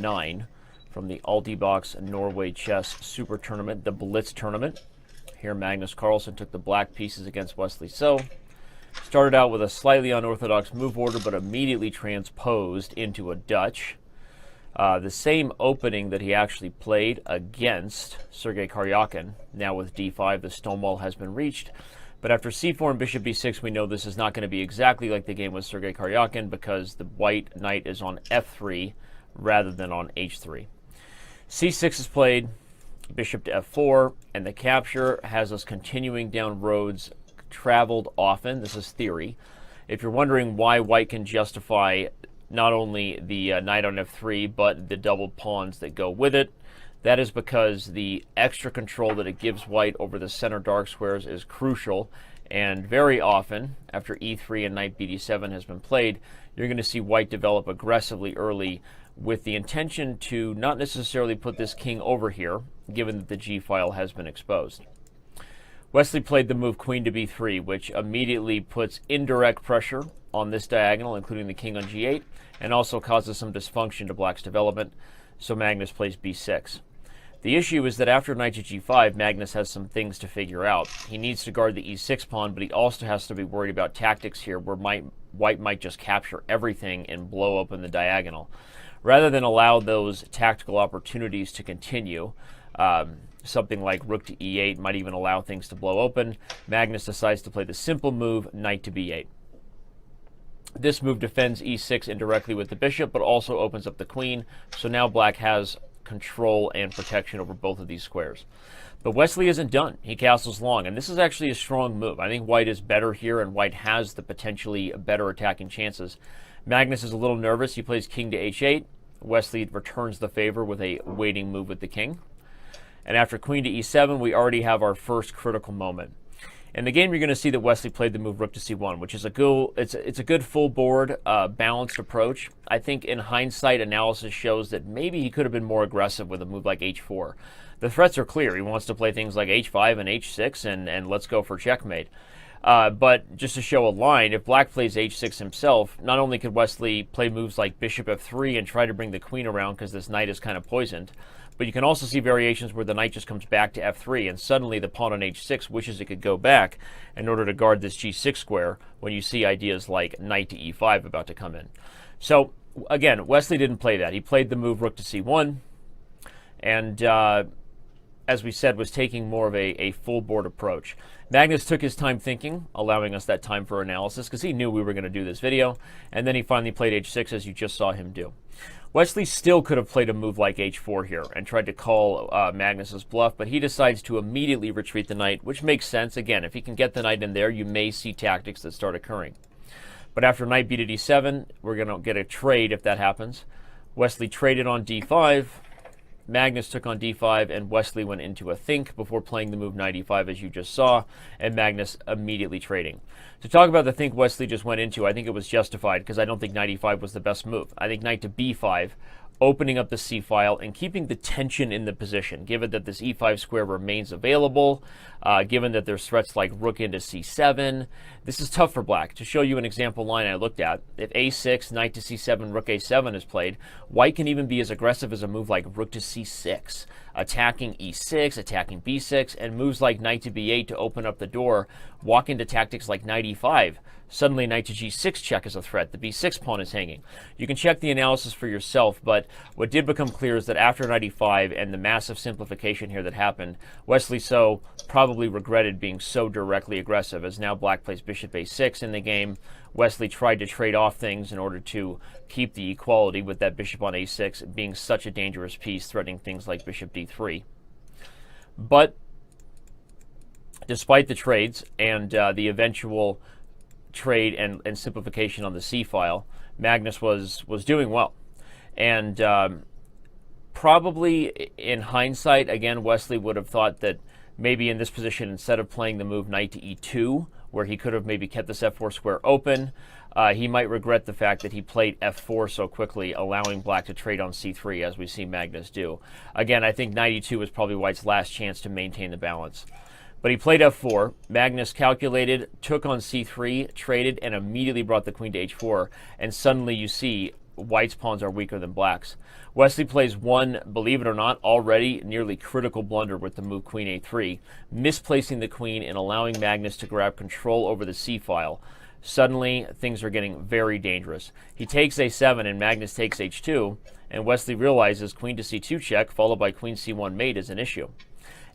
9 from the Altibox Norway Chess Super Tournament, the Blitz Tournament. Here Magnus Carlsen took the black pieces against Wesley So. Started out with a slightly unorthodox move order, but immediately transposed into a Dutch. The same opening that he actually played against Sergei Karyakin. Now with d5, the stonewall has been reached. But after c4 and bishop b6, we know this is not going to be exactly like the game with Sergei Karyakin because the white knight is on f3 rather than on h3. c6 is played, bishop to f4, and the capture has us continuing down roads traveled often. This is theory. If you're wondering why white can justify not only the knight on f3, but the double pawns that go with it, that is because the extra control that it gives white over the center dark squares is crucial. And very often, after e3 and knight bd7 has been played, you're going to see white develop aggressively early with the intention to not necessarily put this king over here, given that the g file has been exposed. Wesley played the move queen to b3, which immediately puts indirect pressure on this diagonal, including the king on g8, and also causes some dysfunction to black's development, so Magnus plays b6. The issue is that after knight to g5, Magnus has some things to figure out. He needs to guard the e6 pawn, but he also has to be worried about tactics here, where white might just capture everything and blow open the diagonal. Rather than allow those tactical opportunities to continue, something like rook to e8 might even allow things to blow open, Magnus decides to play the simple move, knight to b8. This move defends e6 indirectly with the bishop, but also opens up the queen, so now black has control and protection over both of these squares. But Wesley isn't done. He castles long, and this is actually a strong move. I think white is better here, and white has the potentially better attacking chances. Magnus is a little nervous. He plays king to h8. Wesley returns the favor with a waiting move with the king. And after queen to e7, we already have our first critical moment. In the game, you're going to see that Wesley played the move rook to c1, which is a good full board, balanced approach. I think in hindsight, analysis shows that maybe he could have been more aggressive with a move like h4. The threats are clear. He wants to play things like h5 and h6, and let's go for checkmate. But just to show a line, if black plays h6 himself, not only could Wesley play moves like bishop f3 and try to bring the queen around because this knight is kind of poisoned, but you can also see variations where the knight just comes back to f3, and suddenly the pawn on h6 wishes it could go back in order to guard this g6 square when you see ideas like knight to e5 about to come in. So, again, Wesley didn't play that. He played the move rook to c1, and as we said, was taking more of a full board approach. Magnus took his time thinking, allowing us that time for analysis, because he knew we were going to do this video, and then he finally played h6, as you just saw him do. Wesley still could have played a move like h4 here and tried to call Magnus's bluff, but he decides to immediately retreat the knight, which makes sense. Again, if he can get the knight in there, you may see tactics that start occurring. But after knight b to d7, we're going to get a trade if that happens. Wesley traded on d5, Magnus took on d5, and Wesley went into a think before playing the move knight e5, as you just saw, and Magnus immediately trading. To talk about the think Wesley just went into, I think it was justified because I don't think knight e5 was the best move. I think knight to b5, opening up the c file and keeping the tension in the position, given that this e5 square remains available, given that there's threats like rook into c7. This is tough for black. To show you an example line I looked at, if a6, knight to c7, rook a7 is played, white can even be as aggressive as a move like rook to c6, attacking e6, attacking b6, and moves like knight to b8 to open up the door, walk into tactics like knight e5. Suddenly knight to g6 check is a threat. The b6 pawn is hanging. You can check the analysis for yourself, but what did become clear is that after knight e5 and the massive simplification here that happened, Wesley So probably regretted being so directly aggressive, as now black plays bishop a6 in the game. Wesley tried to trade off things in order to keep the equality, with that bishop on a6 being such a dangerous piece, threatening things like bishop d3. But despite the trades and the eventual trade and simplification on the c file, Magnus was doing well. And probably in hindsight, again, Wesley would have thought that maybe in this position, instead of playing the move knight to e2, where he could have maybe kept this f4 square open, he might regret the fact that he played f4 so quickly, allowing black to trade on c3, as we see Magnus do. Again, I think knight e2 was probably white's last chance to maintain the balance. But he played f4. Magnus calculated, took on c3, traded, and immediately brought the queen to h4. And suddenly you see white's pawns are weaker than black's. Wesley plays one, believe it or not, already nearly critical blunder with the move queen a3, misplacing the queen and allowing Magnus to grab control over the c-file. Suddenly, things are getting very dangerous. He takes a7 and Magnus takes h2, and Wesley realizes queen to c2 check followed by queen c1 mate is an issue.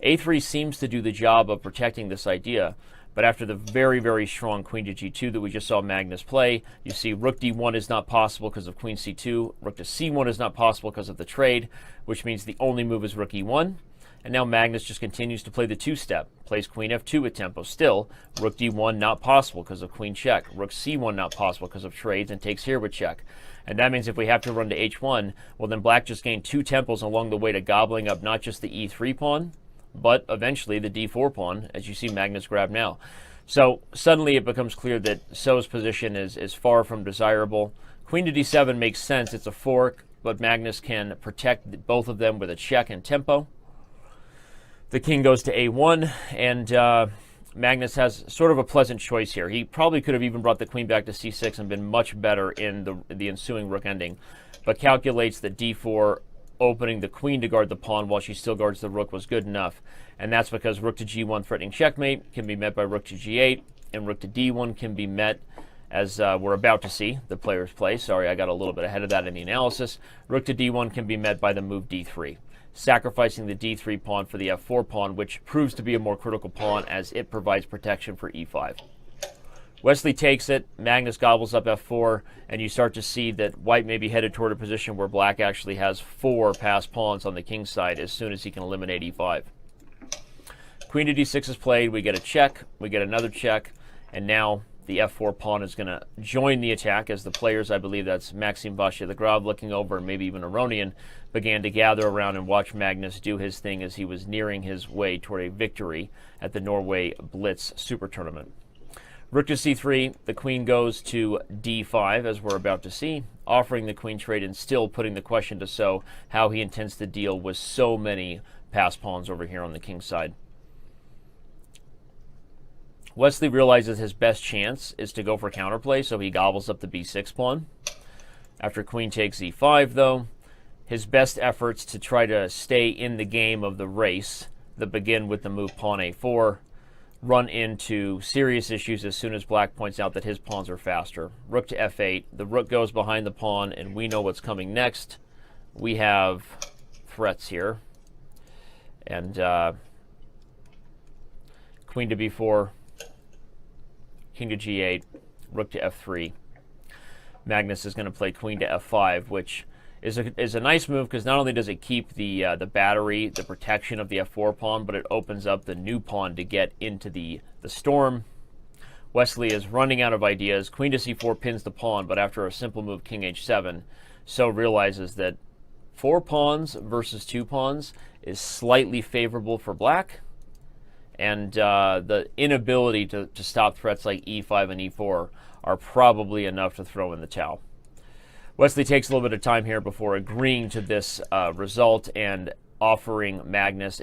a3 seems to do the job of protecting this idea, but after the very, very strong queen to g2 that we just saw Magnus play, you see rook d1 is not possible because of queen c2, rook to c1 is not possible because of the trade, which means the only move is rook e1, and now Magnus just continues to play the two-step, plays queen f2 with tempo. Still, rook d1 not possible because of queen check, rook c1 not possible because of trades, and takes here with check. And that means if we have to run to h1, well then black just gained 2 tempos along the way to gobbling up not just the e3 pawn, but eventually the d4 pawn, as you see Magnus grab now. So suddenly it becomes clear that 𝙬's position is far from desirable. Queen to d7 makes sense, it's a fork, but Magnus can protect both of them with a check and tempo. The king goes to a1, and Magnus has sort of a pleasant choice here. He probably could have even brought the queen back to c6 and been much better in the ensuing rook ending, but calculates that d4 opening the queen to guard the pawn while she still guards the rook was good enough. And that's because rook to g1 threatening checkmate can be met by rook to g8, and rook to d1 can be met, as we're about to see the players play. Sorry, I got a little bit ahead of that in the analysis. Rook to d1 can be met by the move d3, sacrificing the d3 pawn for the f4 pawn, which proves to be a more critical pawn as it provides protection for e5. Wesley takes it, Magnus gobbles up f4, and you start to see that white may be headed toward a position where black actually has 4 passed pawns on the king's side as soon as he can eliminate e5. Queen to d6 is played, we get a check, we get another check, and now the f4 pawn is going to join the attack as the players, I believe that's Maxime Vachier-Lagrave looking over, and maybe even Aronian, began to gather around and watch Magnus do his thing as he was nearing his way toward a victory at the Norway Blitz Super Tournament. Rook to c3, the queen goes to d5, as we're about to see, offering the queen trade and still putting the question to 𝙬 how he intends to deal with so many passed pawns over here on the king's side. Wesley realizes his best chance is to go for counterplay, so he gobbles up the b6 pawn. After queen takes e5, though, his best efforts to try to stay in the game of the race that begin with the move pawn a4 run into serious issues as soon as black points out that his pawns are faster. Rook to f8, the rook goes behind the pawn, and we know what's coming next. We have threats here. And queen to b4, king to g8, rook to f3. Magnus is going to play queen to f5, which is a nice move because not only does it keep the battery, the protection of the f4 pawn, but it opens up the new pawn to get into the storm. Wesley is running out of ideas. Queen to c4 pins the pawn, but after a simple move king h7, 𝙬 realizes that 4 pawns versus 2 pawns is slightly favorable for black, and the inability to stop threats like e5 and e4 are probably enough to throw in the towel. Wesley takes a little bit of time here before agreeing to this result and offering Magnus